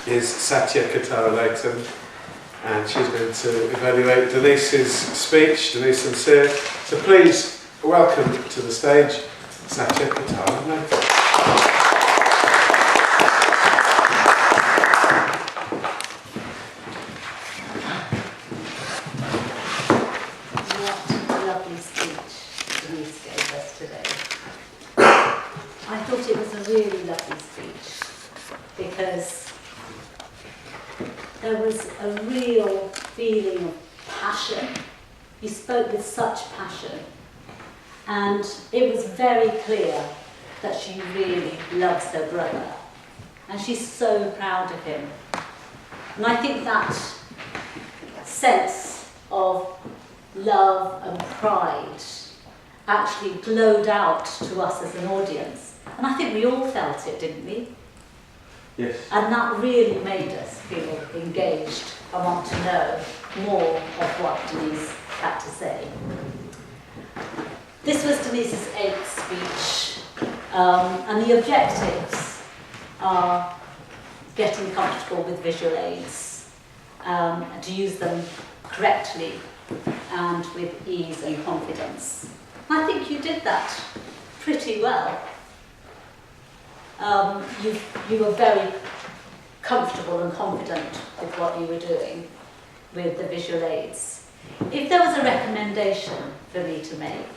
is Satya Katara-Layton, and she's going to evaluate Denise's speech. Denise and Sir. So please welcome to the stage Satya Katara-Layton. What a lovely speech Denise gave us today. I thought it was a really lovely speech because there was a real feeling of passion. You spoke with such passion, and it was very clear that she really loves her brother, and she's so proud of him. And I think that sense of love and pride actually glowed out to us as an audience, and I think we all felt it, didn't we? Yes. And that really made us feel engaged and want to know more of what Denise had to say. This was Denise's 8th speech, and the objectives are getting comfortable with visual aids, to use them correctly and with ease and confidence. I think you did that pretty well. You were very comfortable and confident with what you were doing with the visual aids. If there was a recommendation for me to make,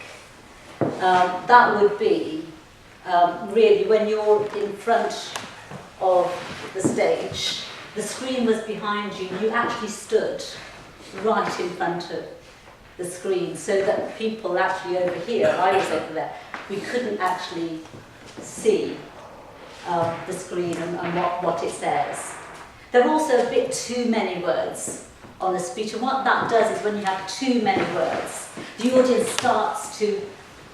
that would be really when you're in front of the stage, the screen was behind you, you actually stood right in front of the screen so that people actually over here, I was over there, we couldn't actually see the screen and what it says. There are also a bit too many words on the speech, and what that does is when you have too many words, the audience starts to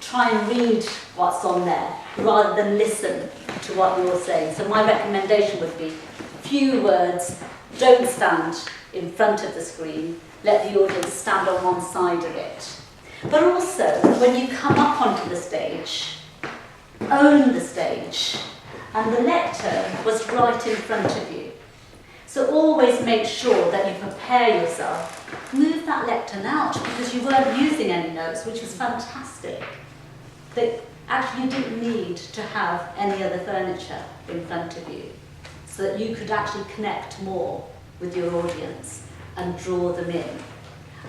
try and read what's on there rather than listen to what you're saying. So my recommendation would be few words, don't stand in front of the screen, let the audience stand on one side of it. But also, when you come up onto the stage, own the stage. And the lectern was right in front of you. So always make sure that you prepare yourself. Move that lectern out because you weren't using any notes, which was fantastic. That actually you didn't need to have any other furniture in front of you, so that you could actually connect more with your audience and draw them in.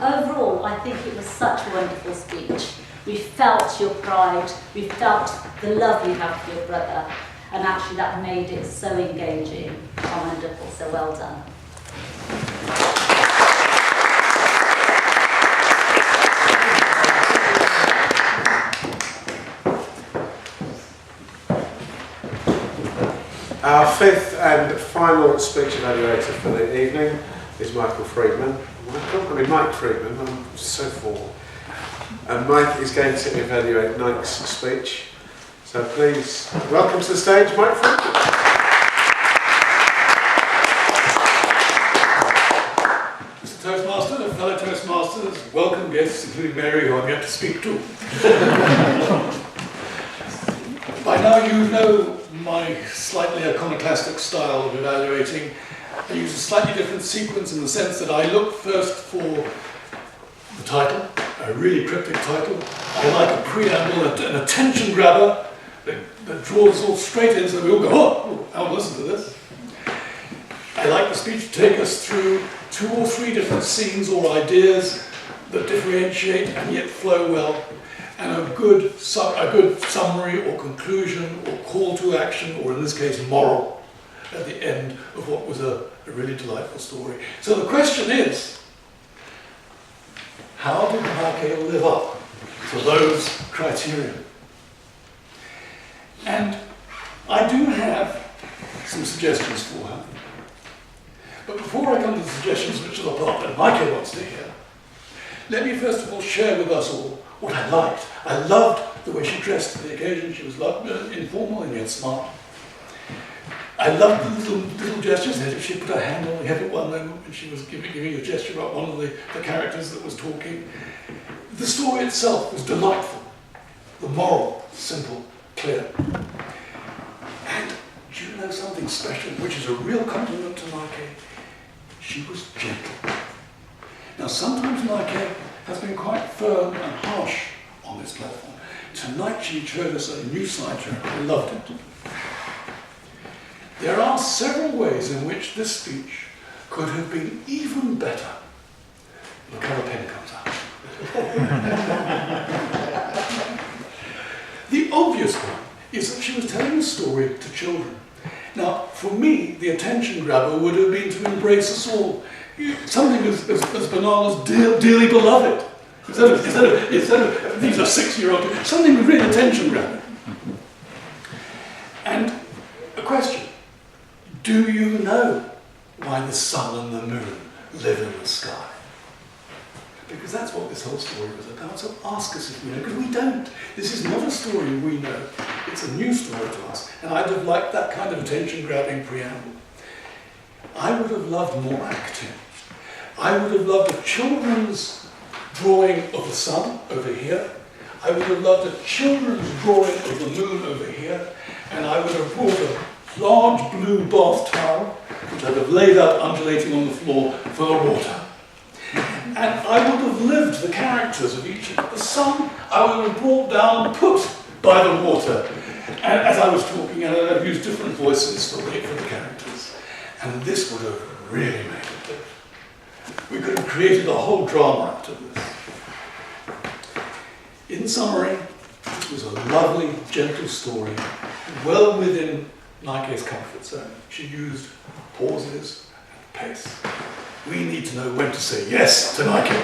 Overall, I think it was such a wonderful speech. We felt your pride, we felt the love you have for your brother, and actually that made it so engaging and wonderful, so well done. Our 5th and final speech evaluator for the evening is Mike Friedman. Mike Friedman, I'm so formal. And Mike is going to evaluate Nike's speech. So please, welcome to the stage, Mike Friedman. Mr. Toastmaster, fellow Toastmasters, welcome guests, including Mary, who I'm yet to speak to. By now you know my slightly iconoclastic style of evaluating. I use a slightly different sequence in the sense that I look first for the title, a really cryptic title. I like a preamble, an attention grabber, that draws us all straight in so we all go, oh, I'll listen to this. I like the speech to take us through 2 or 3 different scenes or ideas that differentiate and yet flow well, and a good summary or conclusion or call to action, or in this case moral, at the end of what was a really delightful story. So the question is, how did Marke live up to those criteria? And I do have some suggestions for her. But before I come to the suggestions, which are the part that Marke wants to hear, let me first of all share with us all what I liked. I loved the way she dressed for the occasion. She was informal and yet smart. I loved the little gestures. She put her hand on the hip at one moment when she was giving a gesture about one of the characters that was talking. The story itself was delightful. The moral, simple, clear. And do you know something special, which is a real compliment to my she was gentle. Now sometimes Nike has been quite firm and harsh on this platform. Tonight she showed us a new side to her. I loved it. There are several ways in which this speech could have been even better. Look how the pen comes out. The obvious one is that she was telling a story to children. Now, for me, the attention grabber would have been to embrace us all. Something as banal as dearly beloved. Instead of these are 6-year-old, something really attention grabbing. And a question. Do you know why the sun and the moon live in the sky? Because that's what this whole story was about. So ask us if we know, because we don't. This is not a story we know. It's a new story to us. And I'd have liked that kind of attention-grabbing preamble. I would have loved more acting. I would have loved a children's drawing of the sun over here. I would have loved a children's drawing of the moon over here. And I would have brought a large blue bath towel, which I'd have laid out undulating on the floor for the water. And I would have lived the characters of each of the sun. I would have brought down and put by the water. And as I was talking, and I'd have used different voices for the characters. And this would have really made it. We could have created a whole drama out of this. In summary, it was a lovely, gentle story, well within Nike's comfort zone. She used pauses and pace. We need to know when to say yes to Nike.